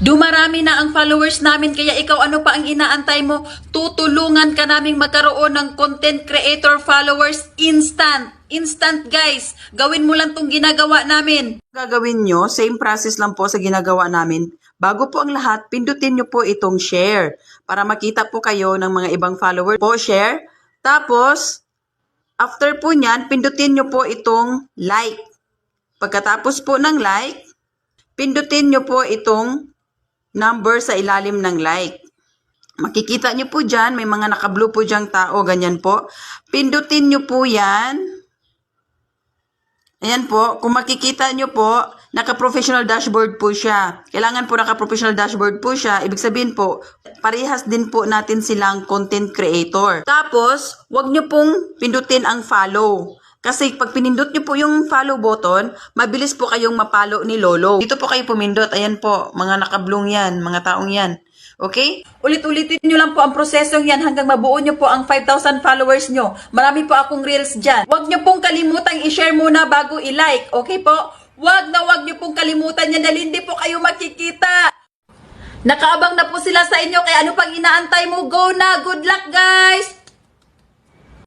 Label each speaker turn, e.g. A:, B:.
A: Dumarami na ang followers namin, kaya ikaw ano pa ang inaantay mo? Tutulungan ka naming magkaroon ng content creator followers instant. Instant guys, gawin mo lang tong ginagawa namin.
B: Gagawin nyo, same process lang po sa ginagawa namin. Bago po ang lahat, pindutin nyo po itong share para makita po kayo ng mga ibang followers po, share. Tapos, after po nyan, pindutin nyo po itong like. Pagkatapos po ng like, pindutin nyo po itong number sa ilalim ng like. Makikita nyo po dyan, may mga naka-blue po dyang tao, ganyan po. Pindutin nyo po yan. Ayan po, kung makikita nyo po, naka-professional dashboard po siya. Kailangan po naka-professional dashboard po siya. Ibig sabihin po, parehas din po natin silang content creator. Tapos, wag nyo pong pindutin ang follow. Kasi pag pinindot nyo po yung follow button, mabilis po kayong mapalo ni Lolo. Dito po kayo pumindot. Ayan po, mga nakablong yan, mga taong yan. Okay?
A: Ulit-ulitin nyo lang po ang prosesong yan hanggang mabuo nyo po ang 5,000 followers nyo. Marami po akong reels dyan. Huwag nyo pong kalimutang i-share muna bago i-like. Okay po? Huwag nyo pong kalimutan yan dahil hindi po kayo makikita. Nakaabang na po sila sa inyo, kaya ano pang inaantay mo? Go na! Good luck guys!